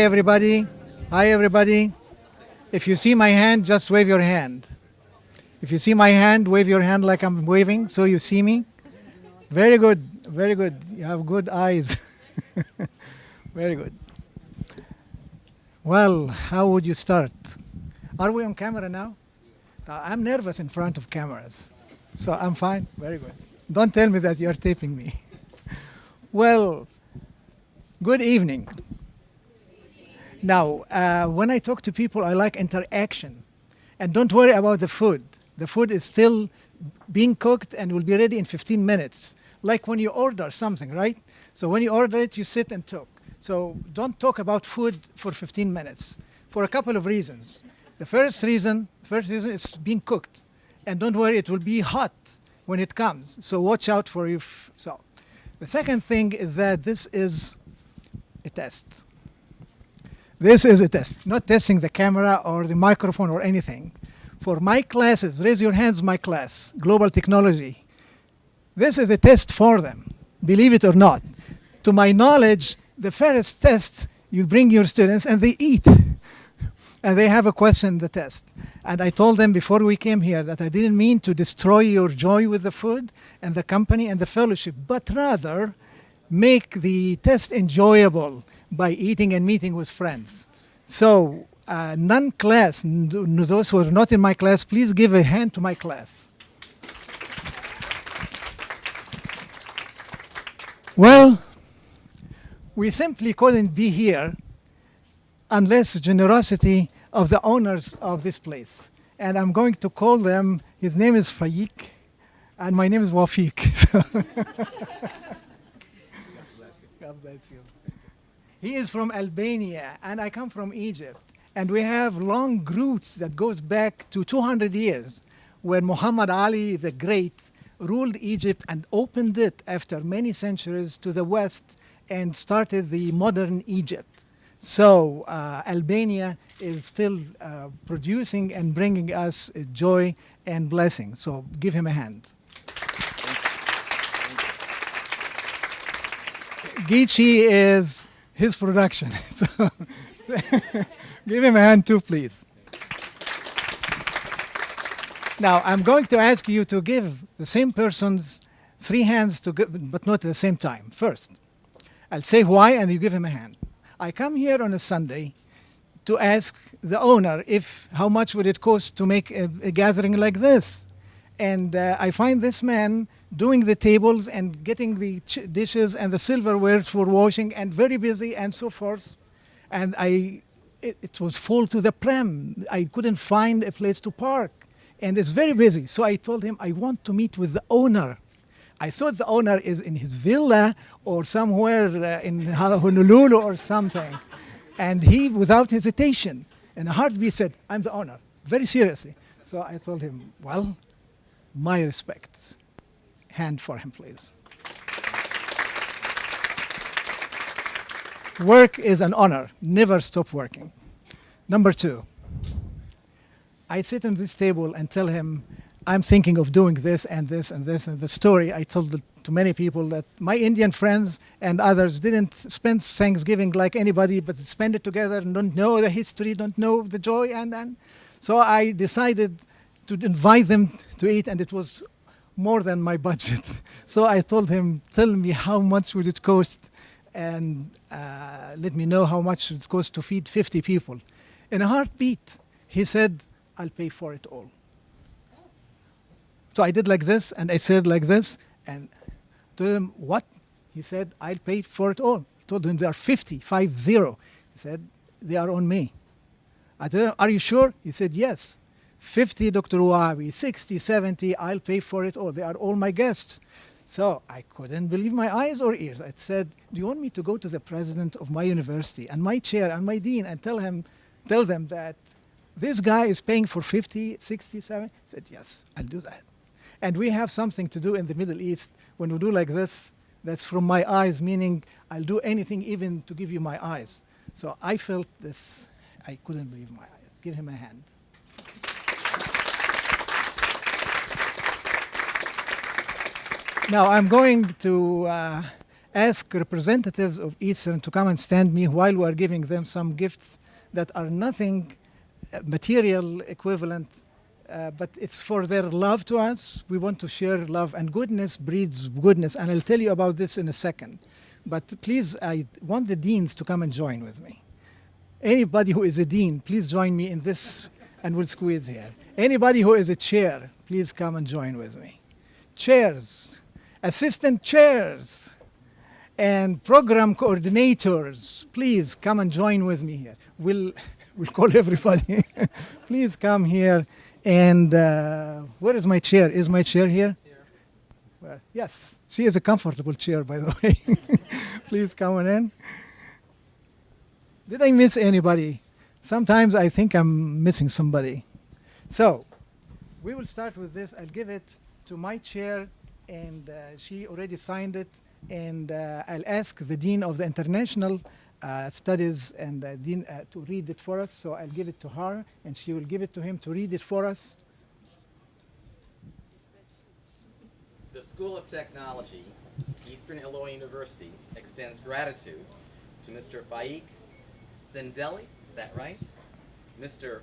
Hi, everybody. Hi, everybody. If you see my hand, just wave your hand. If you see my hand, wave your hand like I'm waving so you see me. Very good. Very good. You have good eyes. Very good. Well, how would you start? Are we on camera now? I'm nervous in front of cameras. So I'm fine. Very good. Don't tell me that you're taping me. Well, good evening. Now, when I talk to people, I like interaction. And don't worry about the food. The food is still being cooked and will be ready in 15 minutes. Like when you order something, right? So when you order it, you sit and talk. So don't talk about food for 15 minutes for a couple of reasons. The first reason is being cooked. And don't worry, it will be hot when it comes. So watch out for your so. The second thing is that this is a test. This is a test, not testing the camera or the microphone or anything. For my classes, raise your hands, my class, Global Technology. This is a test for them, believe it or not. To my knowledge, the first test, you bring your students and they eat. And they have a question in the test. And I told them before we came here that I didn't mean to destroy your joy with the food and the company and the fellowship, but rather make the test enjoyable by eating and meeting with friends. So, non-class, those who are not in my class, please give a hand to my class. Well, we simply couldn't be here unless generosity of the owners of this place. And I'm going to call them, his name is Faik, and my name is Wafiq. God bless you. He is from Albania, and I come from Egypt. And we have long roots that goes back to 200 years, when Muhammad Ali the Great ruled Egypt and opened it after many centuries to the west and started the modern Egypt. So Albania is still producing and bringing us joy and blessing. So give him a hand. Geechee is his production. So give him a hand too, please. Now, I'm going to ask you to give the same persons 3 hands, but not at the same time. First, I'll say why, and you give him a hand. I come here on a Sunday to ask the owner how much would it cost to make a gathering like this. And I find this man doing the tables and getting the dishes and the silverware for washing and very busy and so forth. And it was full to the brim. I couldn't find a place to park. And it's very busy. So I told him, I want to meet with the owner. I thought the owner is in his villa or somewhere in Honolulu or something. And he, without hesitation, in a heartbeat said, I'm the owner, very seriously. So I told him, well, my respects. Hand for him, please. Work is an honor. Never stop working. Number 2, I sit on this table and tell him, I'm thinking of doing this and this and this. And the story I told to many people that my Indian friends and others didn't spend Thanksgiving like anybody, but spend it together and don't know the history, don't know the joy. And so I decided to invite them to eat, and it was more than my budget. So I told him, tell me how much would it cost, and let me know how much it cost to feed 50 people. In a heartbeat, he said, I'll pay for it all. So I did like this, and I said like this, and told him, what? He said, I'll pay for it all. I told him, there are 50. He said, they are on me. I told him, are you sure? He said, yes. 50, Dr. Wahabi, 60, 70, I'll pay for it all. They are all my guests. So I couldn't believe my eyes or ears. I said, do you want me to go to the president of my university and my chair and my dean and tell them that this guy is paying for 50, 60, 70? He said, yes, I'll do that. And we have something to do in the Middle East. When we do like this, that's from my eyes, meaning I'll do anything even to give you my eyes. So I felt this, I couldn't believe my eyes. Give him a hand. Now I'm going to ask representatives of Eastern to come and stand me while we are giving them some gifts that are nothing material equivalent, but it's for their love to us. We want to share love, and goodness breeds goodness, and I'll tell you about this in a second. But please, I want the deans to come and join with me. Anybody who is a dean, please join me in this, and we'll squeeze here. Anybody who is a chair, please come and join with me. Chairs, assistant chairs, and program coordinators, please come and join with me here. We'll call everybody. Please come here. And where is my chair? Is my chair here? Well, yes, she is a comfortable chair, by the way. Please come on in. Did I miss anybody? Sometimes I think I'm missing somebody. So we will start with this. I'll give it to my chair, and she already signed it. And I'll ask the Dean of the International Studies and Dean to read it for us. So I'll give it to her, and she will give it to him to read it for us. The School of Technology, Eastern Illinois University, extends gratitude to Mr. Faik Zendelli, is that right? Mr.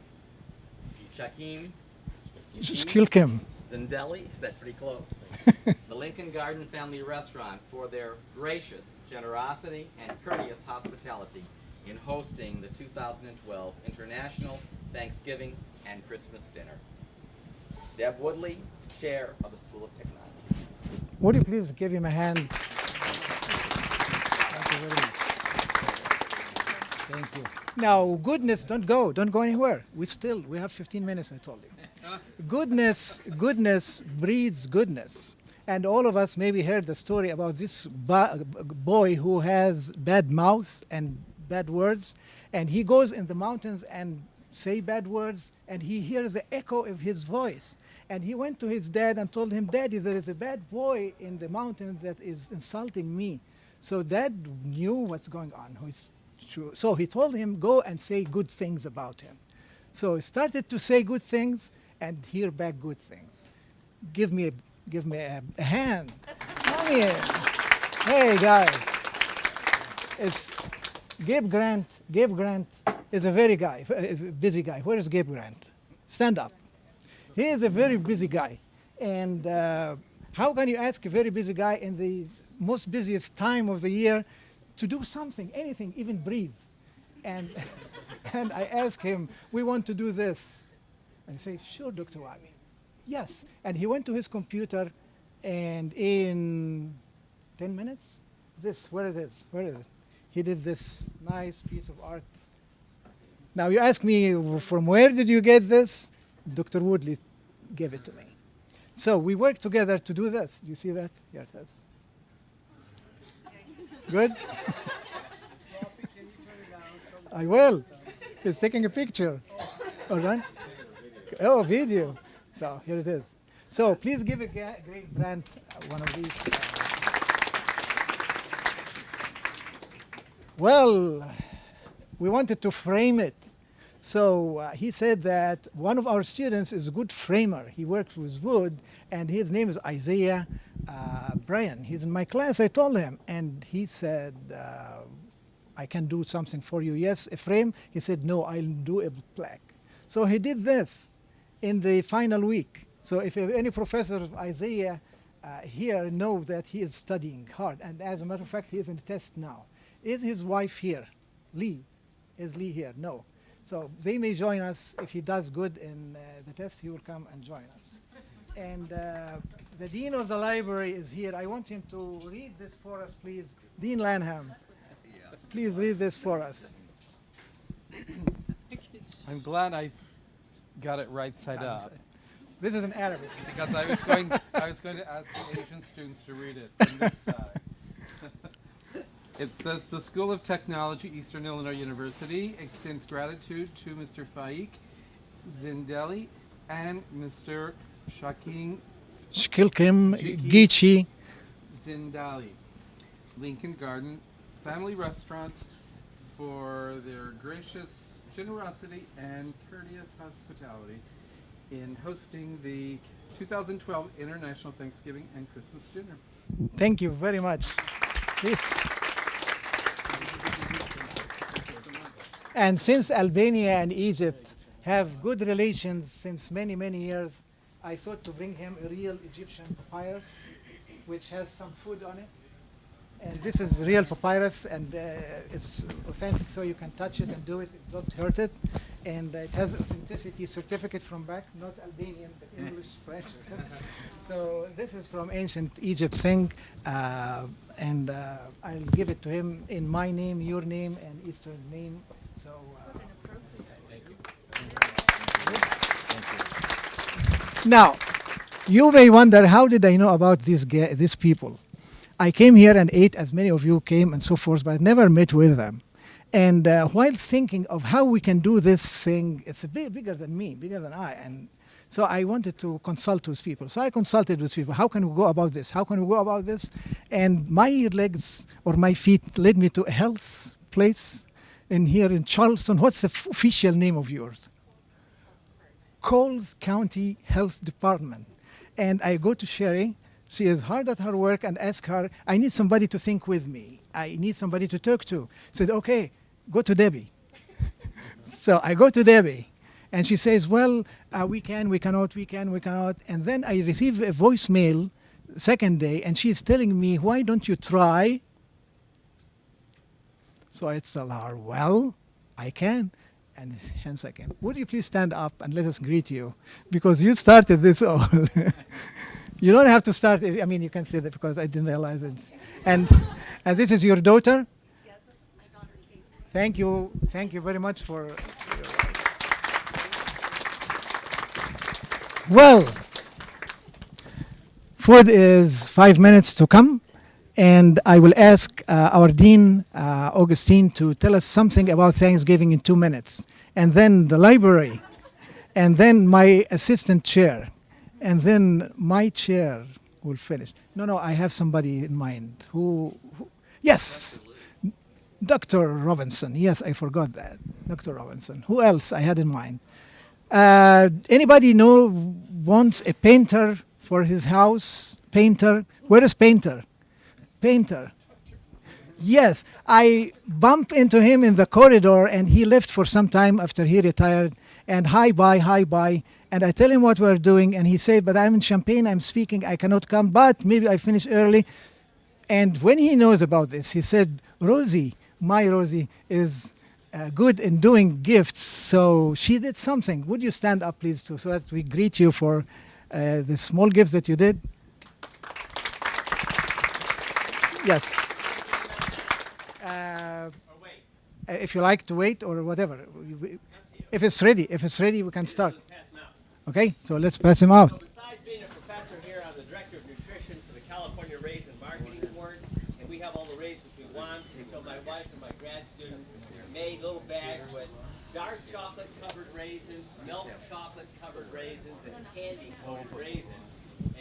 Shakim Shkilkim. Zendelli, is that pretty close? The Lincoln Garden Family Restaurant for their gracious generosity and courteous hospitality in hosting the 2012 International Thanksgiving and Christmas Dinner. Deb Woodley, Chair of the School of Technology. Would you please give him a hand? Thank you very much. Thank you. Now, goodness, don't go anywhere. We have 15 minutes, I told you. Goodness breeds goodness. And all of us maybe heard the story about this boy who has bad mouth and bad words, and he goes in the mountains and say bad words, and he hears the echo of his voice. And he went to his dad and told him, Daddy, there is a bad boy in the mountains that is insulting me. So Dad knew what's going on. So he told him, go and say good things about him. So he started to say good things and hear back good things. Give me a hand. Come here. Hey, guys. It's Gabe Grant. Gabe Grant is a busy guy. Where is Gabe Grant? Stand up. He is a very busy guy. And how can you ask a very busy guy in the most busiest time of the year to do something, anything, even breathe? And, and I asked him, we want to do this. And he said, sure, Dr. Wabi. Yes. And he went to his computer, and in 10 minutes, where is it? He did this nice piece of art. Now you ask me, from where did you get this? Dr. Woodley gave it to me. So we worked together to do this. Do you see that? Here it is. Good? I will. He's taking a picture. All right? Oh, video. So here it is. So please give a great Grant one of these. Well, we wanted to frame it. So he said that one of our students is a good framer. He works with wood, and his name is Isaiah Bryan. He's in my class, I told him. And he said, I can do something for you. Yes, a frame? He said, no, I'll do a plaque. So he did this in the final week. So if any professor of Isaiah here know that he is studying hard. And as a matter of fact, he is in the test now. Is his wife here? Lee. Is Lee here? No. So they may join us. If he does good in the test, he will come and join us. And the Dean of the Library is here. I want him to read this for us, please. Dean Lanham, please read this for us. I'm glad I got it right side up. This is in Arabic. Because I was going to ask the Asian students to read it from this side. It says, the School of Technology, Eastern Illinois University, extends gratitude to Mr. Faik Zendelli and Mr. Shakim Shkilkim Gichi Zendelli, Lincoln Garden Family Restaurant, for their gracious generosity and courteous hospitality in hosting the 2012 International Thanksgiving and Christmas Dinner. Thank you very much. Please. And since Albania and Egypt have good relations since many, many years, I thought to bring him a real Egyptian papyrus, which has some food on it. And this is real papyrus, and it's authentic, so you can touch it and do it. It don't hurt it. And it has authenticity certificate from back, not Albanian, but English, French. So this is from ancient Egypt thing, and I'll give it to him in my name, your name, and Eastern name. So. Now, you may wonder, how did I know about these people? I came here and ate, as many of you came and so forth, but I never met with them. And whilst thinking of how we can do this thing, it's a bit bigger than me, bigger than I. And so I wanted to consult with people. So I consulted with people. How can we go about this? How can we go about this? And my legs or my feet led me to a health place here in Charleston. What's the official name of yours? Coles County Health Department. And I go to Sherry. She is hard at her work, and ask her, I need somebody to think with me. I need somebody to talk to. Said, okay, go to Debbie. So I go to Debbie, and she says, well, we can, we cannot, we can, we cannot. And then I receive a voicemail second day, and she's telling me, why don't you try? So I tell her, well, I can. And hence I can. Would you please stand up and let us greet you? Because you started this all. You don't have to start. I mean, you can say that because I didn't realize it. And this is your daughter? Yes, this is my daughter, Kate. Thank you. Thank you very much for. Well, food is 5 minutes to come. And I will ask our Dean, Augustine, to tell us something about Thanksgiving in 2 minutes. And then the library. And then my assistant chair. And then my chair will finish. No, I have somebody in mind. Who yes, Dr. Robinson. Yes, I forgot that. Dr. Robinson. Who else I had in mind? Anybody wants a painter for his house? Painter? Where is painter? Painter. Yes, I bumped into him in the corridor, and he left for some time after he retired. And hi, bye. And I tell him what we're doing, and he said, but I'm in Champaign, I'm speaking, I cannot come, but maybe I finish early. And when he knows about this, he said, Rosie, my Rosie, is good in doing gifts, so she did something. Would you stand up, please, so that we greet you for the small gifts that you did? Yes. If you like to wait or whatever. If it's ready, we can start. Okay, so let's pass him out. So besides being a professor here, I'm the director of nutrition for the California Raisin Marketing Board, and we have all the raisins we want. And so my wife and my grad student made little bags with dark chocolate covered raisins, milk chocolate covered raisins, and candy coated raisins.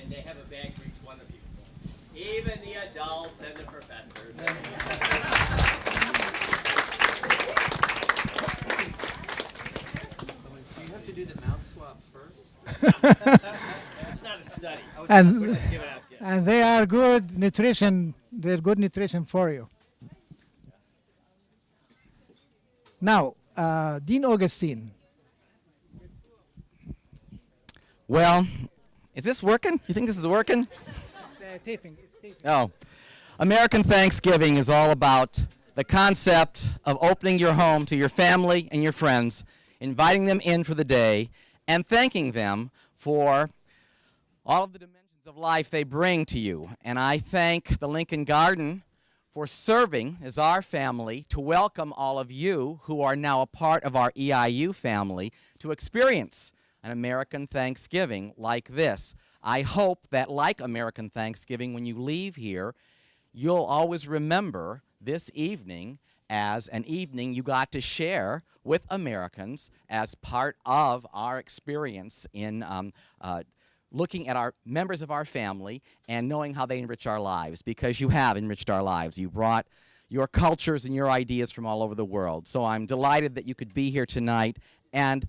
And they have a bag for each one of you. Even the adults and the professors. You have to do the mouth swab first. It's not a study. And, We're just giving out gifts. and they are good nutrition. They're good nutrition for you. Now, Dean Augustine. Well, is this working? You think this is working? It's taping. Oh, American Thanksgiving is all about the concept of opening your home to your family and your friends, inviting them in for the day, and thanking them for all of the dimensions of life they bring to you. And I thank the Lincoln Garden for serving as our family to welcome all of you who are now a part of our EIU family to experience an American Thanksgiving like this. I hope that, like American Thanksgiving, when you leave here, you'll always remember this evening as an evening you got to share with Americans as part of our experience in looking at our members of our family and knowing how they enrich our lives, because you have enriched our lives. You brought your cultures and your ideas from all over the world. So I'm delighted that you could be here tonight, and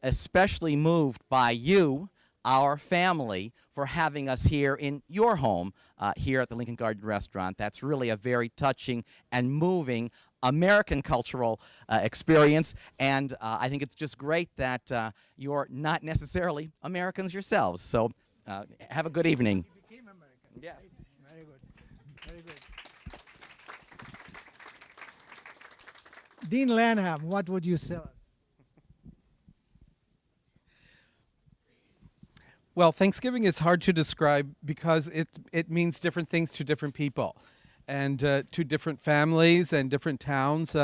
especially moved by you, our family for having us here in your home here at the Lincoln Garden Restaurant. That's really a very touching and moving American cultural experience, and I think it's just great that you're not necessarily Americans yourselves. So have a good evening. You became American. Yes. Right? Very good. Very good. Dean Lanham, what would you tell us? Well, Thanksgiving is hard to describe because it means different things to different people, and to different families and different towns.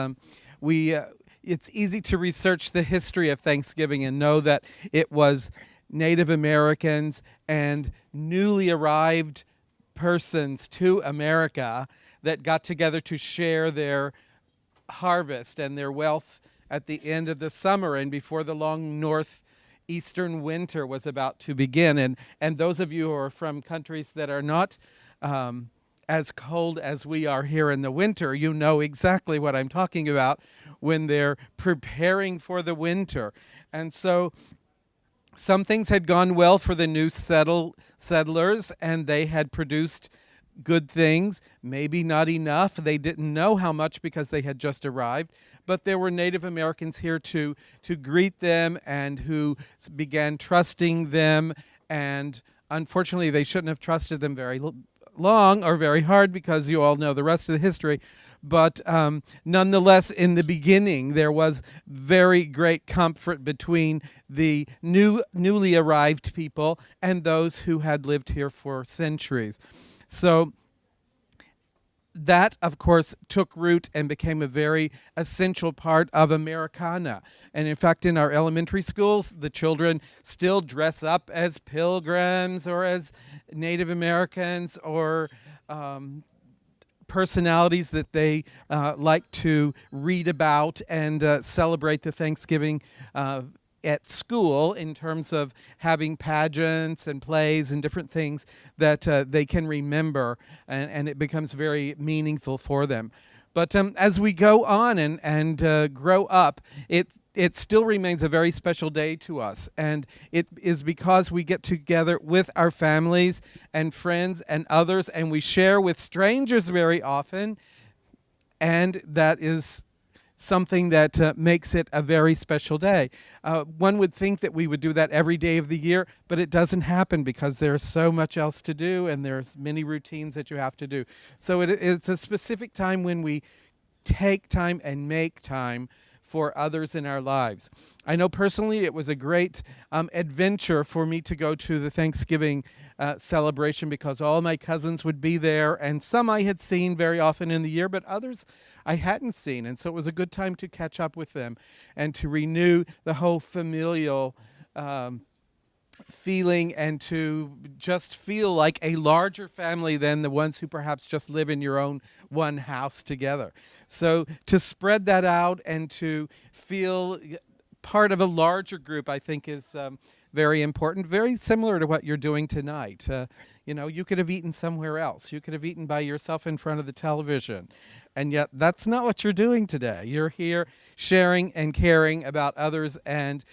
It's easy to research the history of Thanksgiving and know that it was Native Americans and newly arrived persons to America that got together to share their harvest and their wealth at the end of the summer and before the long northeastern winter was about to begin. And those of you who are from countries that are not as cold as we are here in the winter, you know exactly what I'm talking about when they're preparing for the winter. And so some things had gone well for the new settlers, and they had produced good things, maybe not enough. They didn't know how much because they had just arrived, but there were Native Americans here to greet them and who began trusting them, and unfortunately they shouldn't have trusted them very long or very hard because you all know the rest of the history. But nonetheless, in the beginning, there was very great comfort between the newly arrived people and those who had lived here for centuries. So that, of course, took root and became a very essential part of Americana. And in fact, in our elementary schools, the children still dress up as pilgrims or as Native Americans or personalities that they like to read about and celebrate the Thanksgiving at school in terms of having pageants and plays and different things that they can remember, and it becomes very meaningful for them. But as we go on and grow up, it still remains a very special day to us, and it is because we get together with our families and friends and others, and we share with strangers very often, and that is something that makes it a very special day. One would think that we would do that every day of the year, but it doesn't happen because there's so much else to do and there's many routines that you have to do. So it's a specific time when we take time and make time for others in our lives. I know personally it was a great adventure for me to go to the Thanksgiving celebration because all my cousins would be there, and some I had seen very often in the year, but others I hadn't seen. And so it was a good time to catch up with them and to renew the whole familial feeling and to just feel like a larger family than the ones who perhaps just live in your own one house together. So to spread that out and to feel part of a larger group, I think is very important, very similar to what you're doing tonight. You know, you could have eaten somewhere else. You could have eaten by yourself in front of the television. And yet that's not what you're doing today. You're here sharing and caring about others and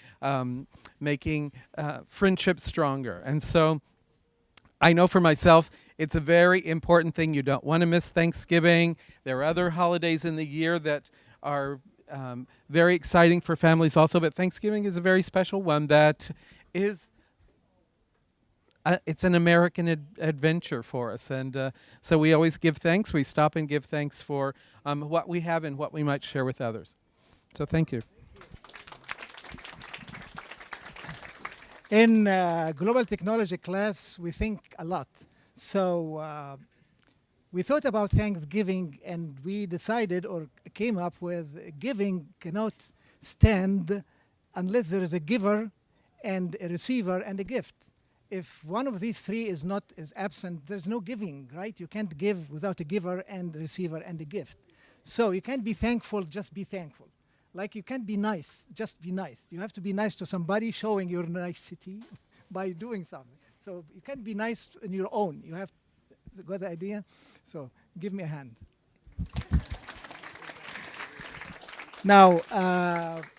making friendships stronger. And so I know for myself, it's a very important thing. You don't want to miss Thanksgiving. There are other holidays in the year that are very exciting for families also, but Thanksgiving is a very special one that is it's an American adventure for us, and so we always give thanks. We stop and give thanks for what we have and what we might share with others. So thank you. In global technology class, we think a lot. So we thought about Thanksgiving, and we decided or came up with giving cannot stand unless there is a giver and a receiver and a gift. If one of these three is absent, there's no giving, right? You can't give without a giver and a receiver and a gift. So you can't be thankful, just be thankful. Like you can't be nice, just be nice. You have to be nice to somebody, showing your nicety by doing something. So you can't be nice in your own. You have got the idea? So give me a hand. Now,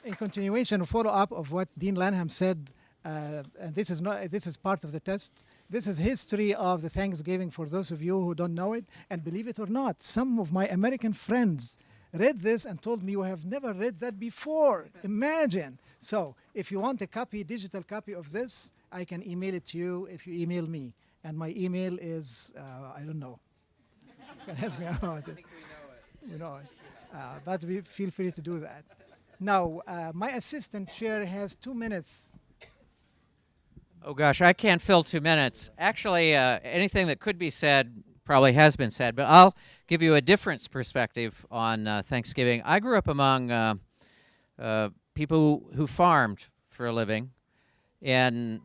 in continuation, a follow-up of what Dean Lanham said, and this is not, this is part of the test. This is history of the Thanksgiving for those of you who don't know it. And believe it or not, some of my American friends read this and told me, you have never read that before. Imagine. So if you want a copy, digital copy of this, I can email it to you if you email me. And my email is, I don't know. You can ask me about it. You know it. But feel free to do that. Now, my assistant chair has 2 minutes. Oh gosh, I can't fill 2 minutes. Actually, anything that could be said probably has been said, but I'll give you a different perspective on Thanksgiving. I grew up among people who farmed for a living in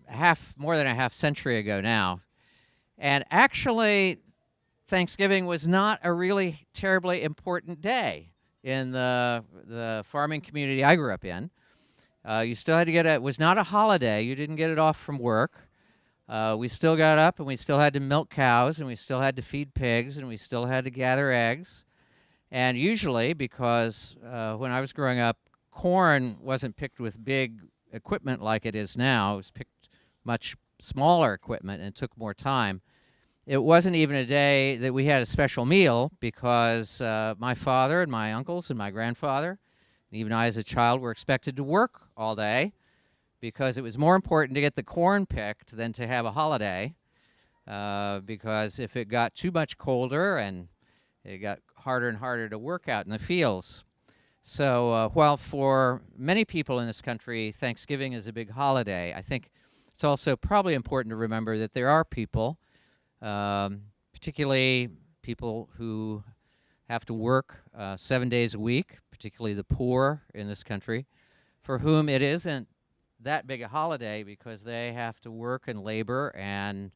more than a half century ago now. And actually, Thanksgiving was not a really terribly important day in the farming community I grew up in. You still had to get it was not a holiday. You didn't get it off from work. We still got up and we still had to milk cows and we still had to feed pigs and we still had to gather eggs. And usually, because when I was growing up, corn wasn't picked with big equipment like it is now. It was picked much smaller equipment and it took more time. It wasn't even a day that we had a special meal because my father and my uncles and my grandfather, and even I as a child, were expected to work all day because it was more important to get the corn picked than to have a holiday because if it got too much colder and it got harder and harder to work out in the fields. So while for many people in this country, Thanksgiving is a big holiday, I think it's also probably important to remember that there are people, particularly people who have to work 7 days a week, particularly the poor in this country, for whom it isn't that big a holiday because they have to work and labor and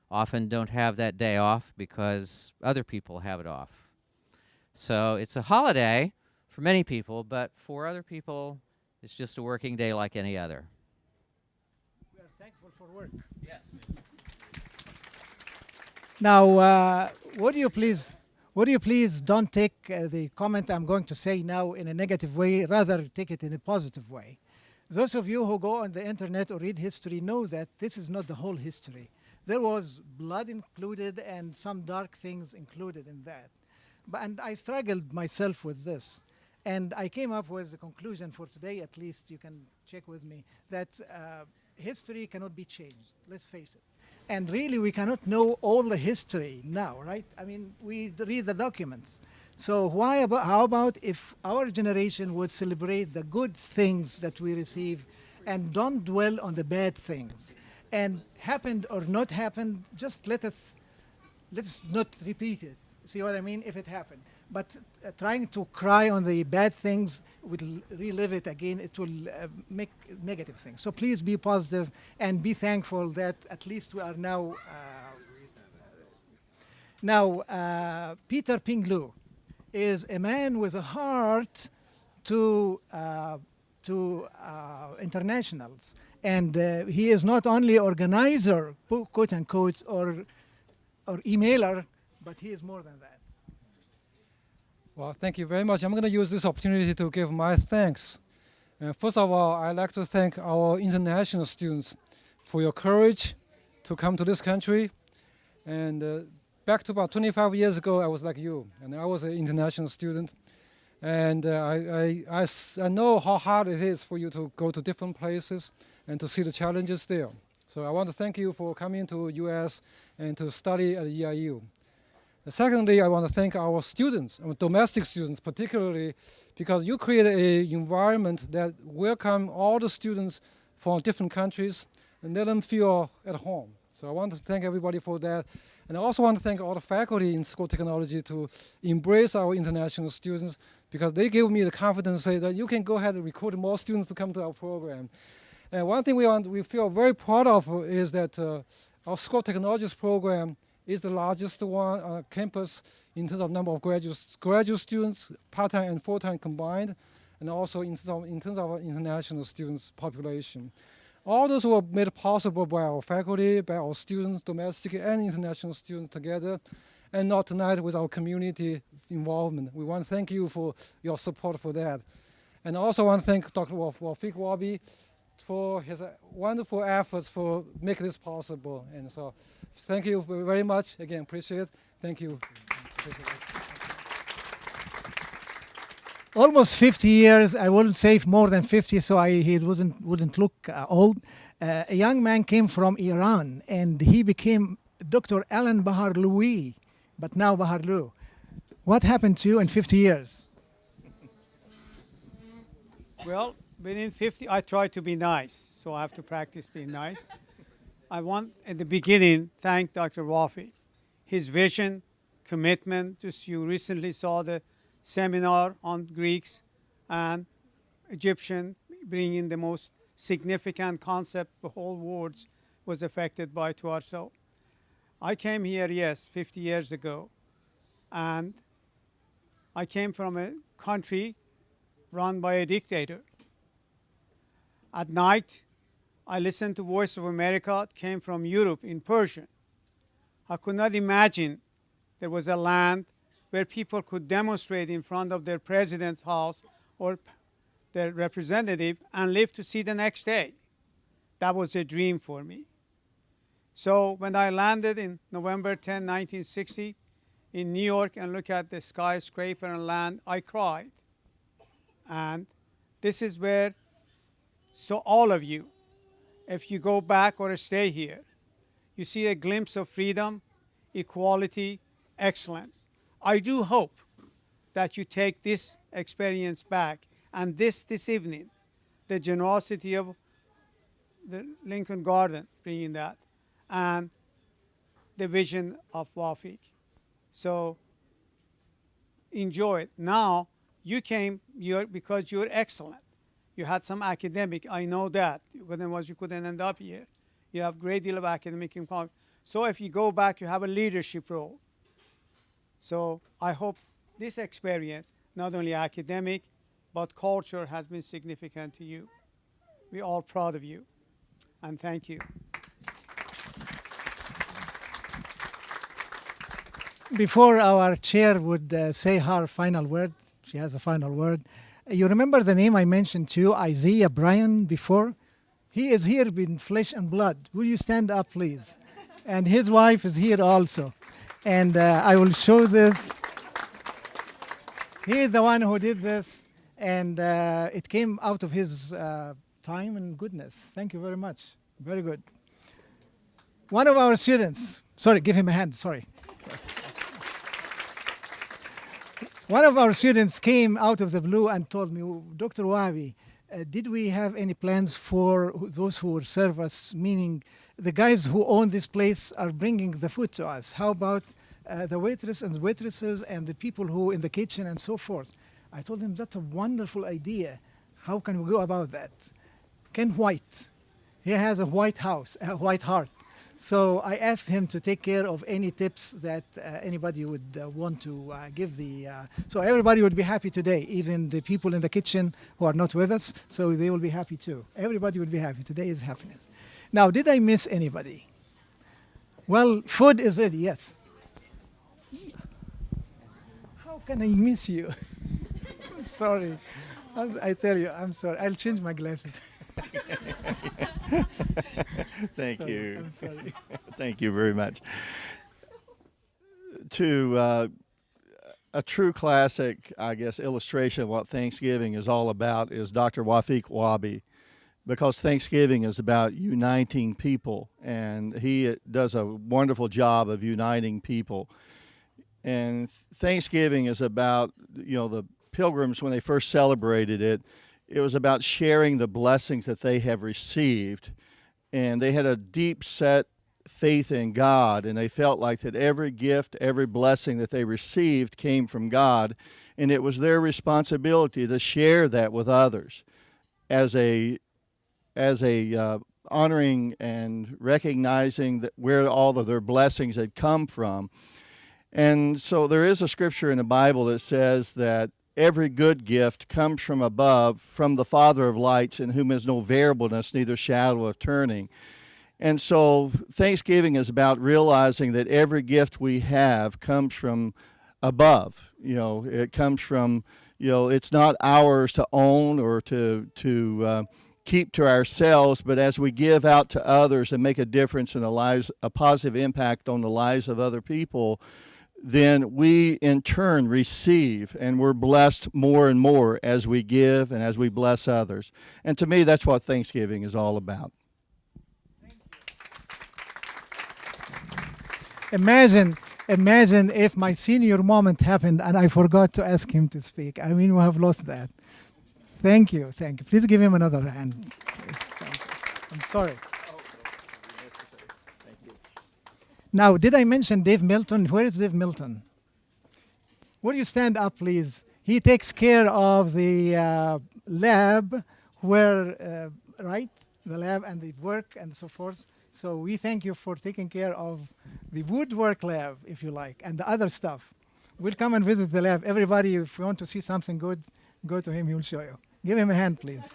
often don't have that day off because other people have it off. So it's a holiday for many people, but for other people, it's just a working day like any other. We are thankful for work. Yes. Now, would you please don't take the comment I'm going to say now in a negative way, rather take it in a positive way. Those of you who go on the internet or read history know that this is not the whole history. There was blood included and some dark things included in that. And I struggled myself with this. And I came up with the conclusion for today, at least you can check with me, that history cannot be changed. Let's face it. And really, we cannot know all the history now, right? I mean, we read the documents. So how about if our generation would celebrate the good things that we receive and don't dwell on the bad things? And happened or not happened, just let's not repeat it. See what I mean? If it happened. But trying to cry on the bad things will relive it again. It will make negative things. So please be positive and be thankful that at least we are now. Peter Pinglu is a man with a heart to internationals, and he is not only organizer, quote unquote, or emailer, but he is more than that. Well, thank you very much. I'm going to use this opportunity to give my thanks. First of all, I'd like to thank our international students for your courage to come to this country. And back to about 25 years ago, I was like you, and I was an international student. And I know how hard it is for you to go to different places and to see the challenges there. So I want to thank you for coming to US and to study at EIU. Secondly, I want to thank our students, our domestic students particularly, because you create an environment that welcome all the students from different countries and let them feel at home. So I want to thank everybody for that. And I also want to thank all the faculty in School of Technology to embrace our international students because they give me the confidence to say that you can go ahead and recruit more students to come to our program. And one thing we feel very proud of is that our School of Technologies program is the largest one on campus in terms of number of graduate students, part-time and full-time combined, and also in terms of our international students population. All those were made possible by our faculty, by our students, domestic and international students together, and not tonight with our community involvement. We want to thank you for your support for that. And I also want to thank Dr. Wafik Wabi for his wonderful efforts for make this possible. And so thank you very much. Again, appreciate it. Thank you. Almost 50 years. I wouldn't say more than 50, so he wouldn't look old. A young man came from Iran, and he became Dr. Alan Baharloui, but now Baharlou. What happened to you in 50 years? Well, within 50, I try to be nice, so I have to practice being nice. I want, at the beginning, thank Dr. Wafi. His vision, commitment, just you recently saw the seminar on Greeks and Egyptian, bringing the most significant concept the whole world was affected by to us. So I came here, yes, 50 years ago, and I came from a country run by a dictator. At night, I listened to Voice of America. It came from Europe in Persian. I could not imagine there was a land where people could demonstrate in front of their president's house or their representative and live to see the next day. That was a dream for me. So when I landed in November 10, 1960 in New York and looked at the skyscraper and land, I cried. And this is where, so all of you, if you go back or stay here, you see a glimpse of freedom, equality, excellence. I do hope that you take this experience back, and this evening, the generosity of the Lincoln Garden, bringing that, and the vision of Wafiq. So enjoy it. Now, you came here because you're excellent. You had some academic, I know that. Otherwise, you couldn't end up here. You have a great deal of academic involvement. So if you go back, you have a leadership role. So I hope this experience, not only academic, but culture has been significant to you. We're all proud of you. And thank you. Before our chair would say her final word, she has a final word. You remember the name I mentioned to you, Isaiah Bryan, before? He is here in flesh and blood. Will you stand up, please? And his wife is here also. And I will show this. He is the one who did this, and it came out of his time and goodness. Thank you very much. Very good. One of our students, sorry, give him a hand, sorry. One of our students came out of the blue and told me, Dr. Wabi, did we have any plans for those who will serve us, meaning the guys who own this place are bringing the food to us? How about the waitress and waitresses and the people who in the kitchen and so forth? I told him that's a wonderful idea. How can we go about that? Ken White, he has a white house, a white heart. So I asked him to take care of any tips that anybody would want to give the. So everybody would be happy today, even the people in the kitchen who are not with us. So they will be happy too. Everybody will be happy. Today is happiness. Now, did I miss anybody? Well, food is ready, yes. How can I miss you? I'm sorry. I tell you, I'm sorry. I'll change my glasses. Thank Sorry, you. I'm sorry. Thank you very much. To a true classic, I guess, illustration of what Thanksgiving is all about is Dr. Wafiq Wabi, because Thanksgiving is about uniting people, and he does a wonderful job of uniting people. And Thanksgiving is about, the Pilgrims, when they first celebrated it, it was about sharing the blessings that they have received. And they had a deep set faith in God, and they felt like that every gift, every blessing that they received came from God, and it was their responsibility to share that with others as a honoring and recognizing that where all of their blessings had come from. And so there is a scripture in the Bible that says that every good gift comes from above, from the Father of lights, in whom is no variableness, neither shadow of turning. And so Thanksgiving is about realizing that every gift we have comes from above. It comes from, it's not ours to own or to keep to ourselves, but as we give out to others and make a difference in the lives, a positive impact on the lives of other people, then we in turn receive, and we're blessed more and more as we give and as we bless others. And to me, that's what Thanksgiving is all about. Imagine if my senior moment happened and I forgot to ask him to speak. I mean, we have lost that. Thank you. Please give him another hand. Thank you. I'm sorry. Now, did I mention Dave Milton? Where is Dave Milton? Will you stand up, please? He takes care of the lab where, right? The lab and the work and so forth. So we thank you for taking care of the woodwork lab, if you like, and the other stuff. We'll come and visit the lab. Everybody, if you want to see something good, go to him. He will show you. Give him a hand, please.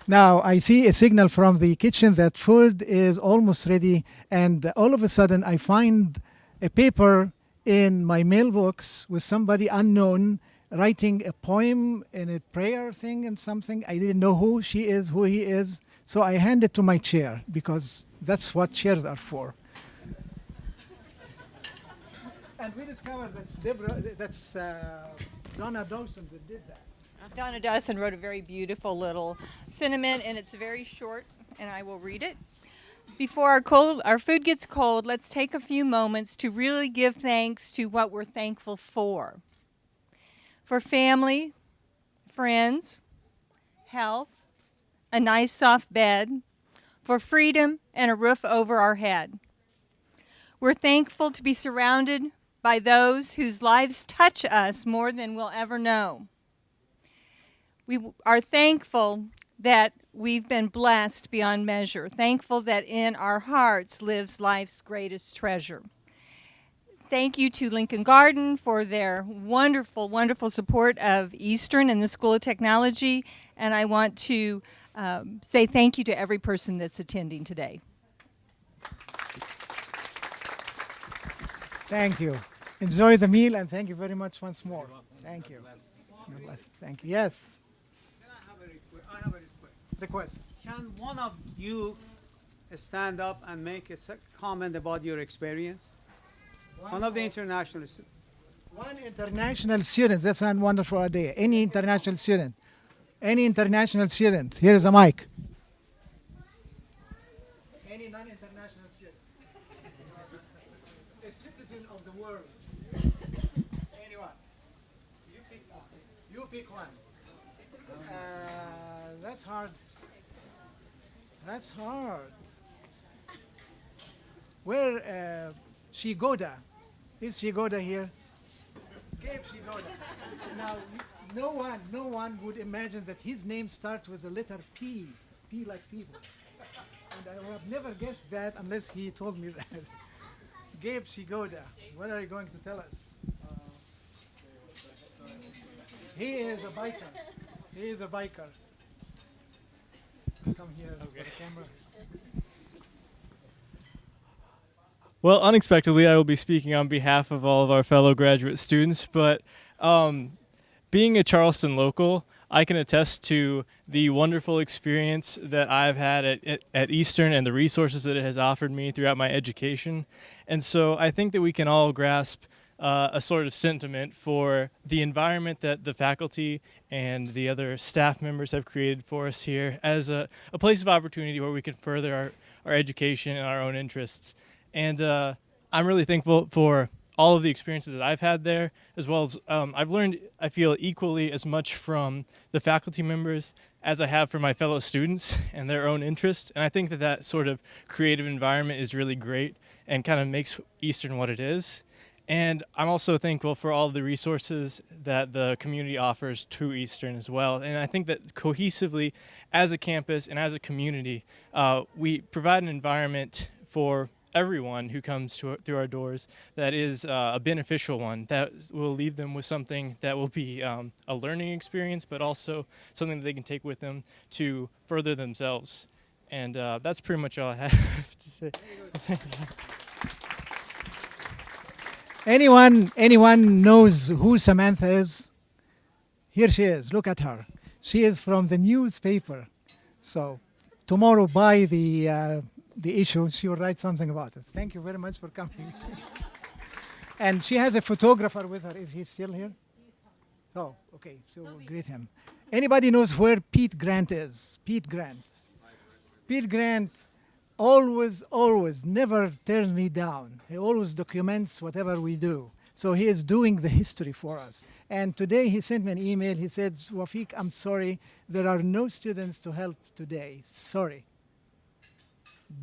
Now, I see a signal from the kitchen that food is almost ready, and all of a sudden I find a paper in my mailbox with somebody unknown writing a poem in a prayer thing and something. I didn't know who she is, who he is, so I hand it to my chair because that's what chairs are for. And we discovered that's Donna Dawson that did that. Donna Dawson wrote a very beautiful little sentiment, and it's very short, and I will read it. Before our food gets cold, let's take a few moments to really give thanks to what we're thankful for. For family, friends, health, a nice soft bed, for freedom and a roof over our head. We're thankful to be surrounded by those whose lives touch us more than we'll ever know. We are thankful that we've been blessed beyond measure, thankful that in our hearts lives life's greatest treasure. Thank you to Lincoln Garden for their wonderful, wonderful support of Eastern and the School of Technology, and I want to say thank you to every person that's attending today. Thank you. Enjoy the meal, and thank you very much once more. Thank you. God bless. Thank you. Yes. I have a request. Can one of you stand up and make a comment about your experience? One of the international students. One international student. That's a wonderful idea. Any international student. Any international student. Here is a mic. Any non-international student. A citizen of the world. Anyone. You pick one. You pick one. That's hard. That's hard. Where Shigoda? Is Shigoda here? Gabe Shigoda. Now, no one would imagine that his name starts with the letter P. P like people. And I would have never guessed that unless he told me that. Gabe Shigoda, what are you going to tell us? He is a biker. He is a biker. Come here for the camera. Well, unexpectedly, I will be speaking on behalf of all of our fellow graduate students, but being a Charleston local, I can attest to the wonderful experience that I've had at Eastern and the resources that it has offered me throughout my education. And so I think that we can all grasp a sort of sentiment for the environment that the faculty and the other staff members have created for us here as a place of opportunity where we can further our education and our own interests. And I'm really thankful for all of the experiences that I've had there, as well as I've learned, I feel, equally as much from the faculty members as I have from my fellow students and their own interests. And I think that that sort of creative environment is really great and kind of makes Eastern what it is. And I'm also thankful for all the resources that the community offers to Eastern as well. And I think that cohesively, as a campus and as a community, we provide an environment for everyone who comes through our doors that is a beneficial one, that will leave them with something that will be a learning experience, but also something that they can take with them to further themselves. And that's pretty much all I have to say. Anyone knows who Samantha is? Here she is. Look at her. She is from the newspaper. So tomorrow, buy the issue. She will write something about us. Thank you very much for coming. And she has a photographer with her. Is he still here? Oh, okay. So we'll greet him. Anybody knows where Pete Grant is? Pete Grant. Pete Grant always, never turns me down. He always documents whatever we do. So he is doing the history for us. And today he sent me an email. He said, Wafiq, I'm sorry. There are no students to help today. Sorry.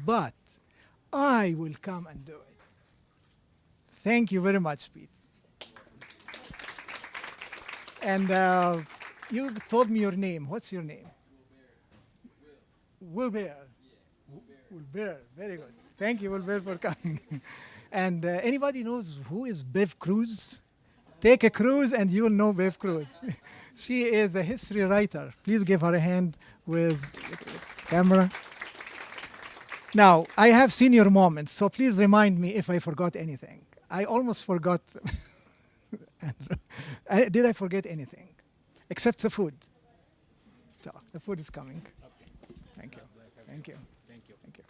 But I will come and do it. Thank you very much, Pete. And you told me your name. What's your name? Wilber. Wilber. Very good. Thank you, Wilber, for coming. And anybody knows who is Bev Cruz? Take a cruise and you'll know Bev Cruz. She is a history writer. Please give her a hand with camera. Now, I have senior moments, so please remind me if I forgot anything. I almost forgot. Did I forget anything? Except the food. So, the food is coming. Thank you. Thank you. Thank you. Thank you.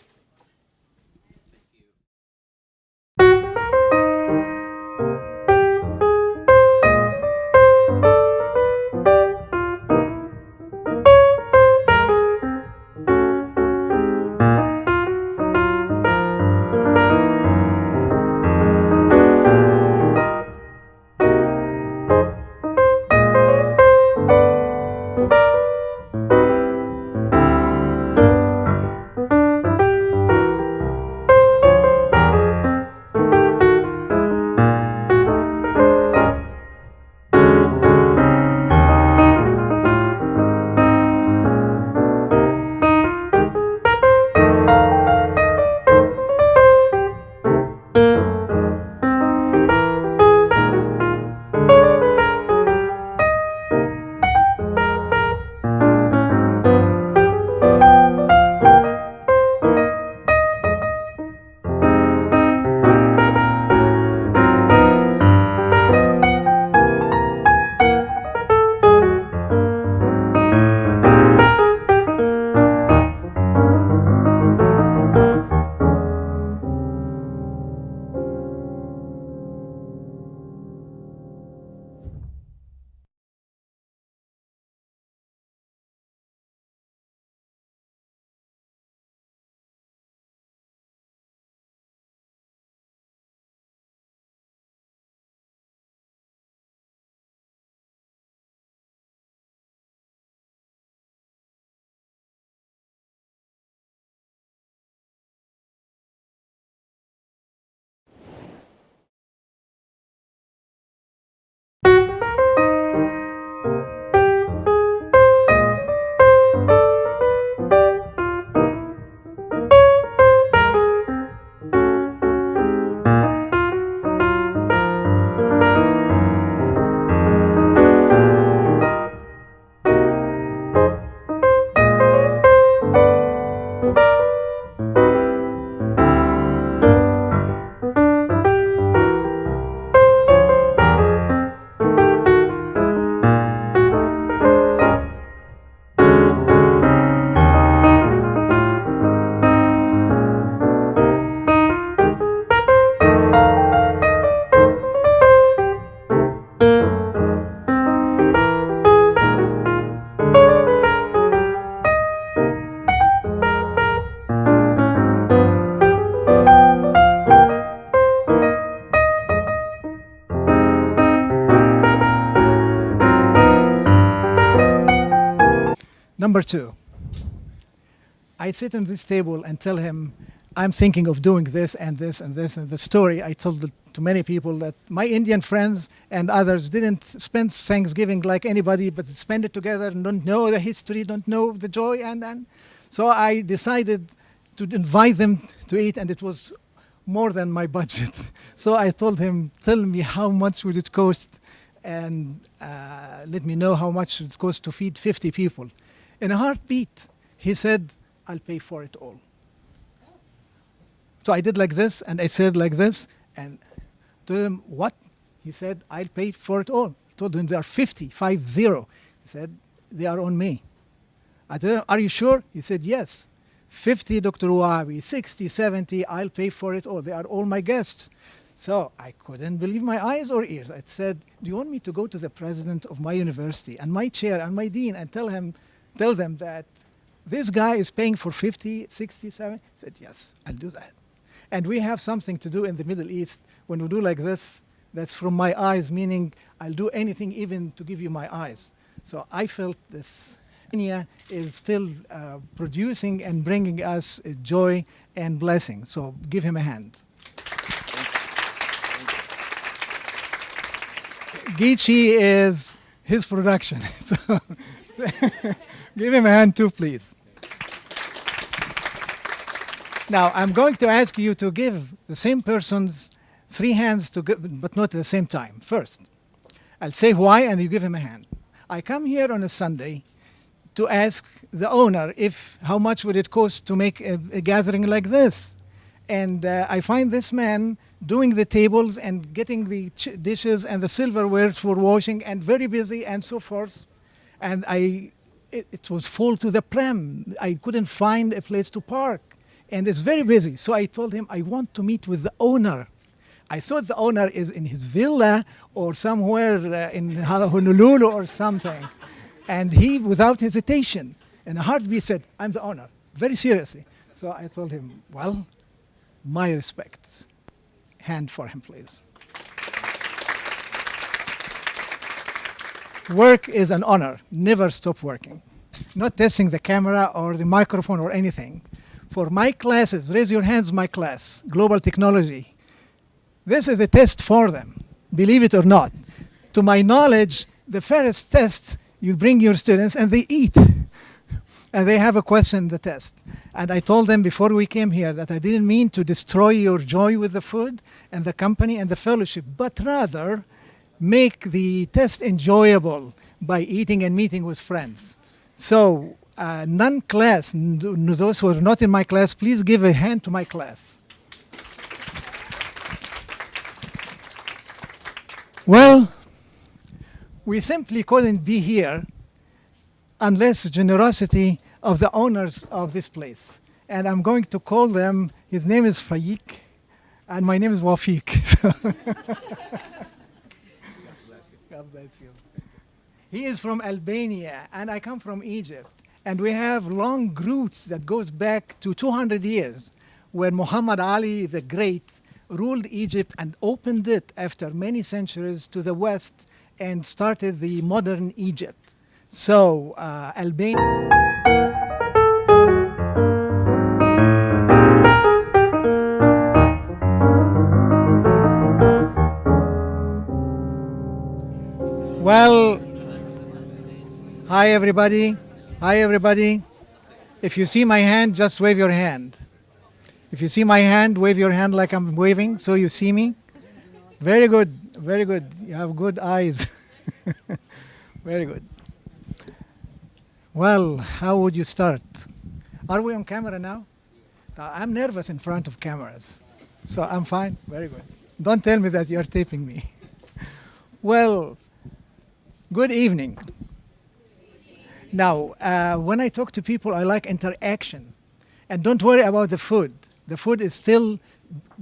Number two, I sit on this table and tell him, I'm thinking of doing this and this and this. And the story I told to many people that my Indian friends and others didn't spend Thanksgiving like anybody, but spend it together and don't know the history, don't know the joy. And so I decided to invite them to eat, and it was more than my budget. So I told him, tell me how much would it cost, and let me know how much it cost to feed 50 people. In a heartbeat, he said, I'll pay for it all. So I did like this, and I said like this, and told him, what? He said, I'll pay for it all. told him there are 50. He said, they are on me. I told him, are you sure? He said, yes. 50, Dr. Wabi, 60, 70, I'll pay for it all. They are all my guests. So I couldn't believe my eyes or ears. I said, do you want me to go to the president of my university and my chair and my dean and tell them that this guy is paying for 50, 60, 70? He said, yes, I'll do that. And we have something to do in the Middle East. When we do like this, that's from my eyes, meaning I'll do anything even to give you my eyes. So I felt this Kenya is still producing and bringing us joy and blessing. So give him a hand. Geechee is his production. So give him a hand too, please. Now, I'm going to ask you to give the same persons 3 hands, but not at the same time. First, I'll say why, and you give him a hand. I come here on a Sunday to ask the owner how much would it cost to make a gathering like this. And I find this man doing the tables and getting the dishes and the silverware for washing and very busy and so forth. And it was full to the brim. I couldn't find a place to park. And it's very busy. So I told him, I want to meet with the owner. I thought the owner is in his villa or somewhere in Honolulu or something. And he, without hesitation, in a heartbeat said, I'm the owner, very seriously. So I told him, well, my respects. Hand for him, please. Work is an honor. Never stop working. Not testing the camera or the microphone or anything. For my classes, raise your hands, my class, Global Technology. This is a test for them, believe it or not. To my knowledge, the first test, you bring your students and they eat. And they have a question in the test. And I told them before we came here that I didn't mean to destroy your joy with the food and the company and the fellowship, but rather make the test enjoyable by eating and meeting with friends. So non-class, those who are not in my class, please give a hand to my class. Well, we simply couldn't be here unless generosity of the owners of this place. And I'm going to call them, his name is Faik, and my name is Wafiq. God bless you. He is from Albania, and I come from Egypt. And we have long roots that goes back to 200 years, where Muhammad Ali the Great ruled Egypt and opened it after many centuries to the west and started the modern Egypt. So Albania. Well, hi everybody. Hi everybody. If you see my hand, just wave your hand. If you see my hand, wave your hand like I'm waving so you see me. Very good, very good. You have good eyes. Very good. Well, how would you start? Are we on camera now? I'm nervous in front of cameras. So I'm fine, very good. Don't tell me that you're taping me. Well, good evening. Now, when I talk to people, I like interaction. And don't worry about the food. The food is still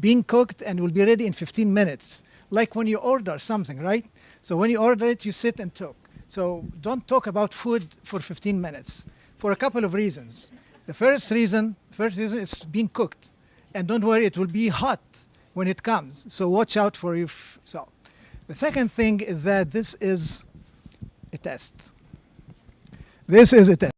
being cooked and will be ready in 15 minutes. Like when you order something, right? So when you order it, you sit and talk. So don't talk about food for 15 minutes for a couple of reasons. The first reason is being cooked. And don't worry, it will be hot when it comes. So watch out for your so. The second thing is that this is a test. This is a test.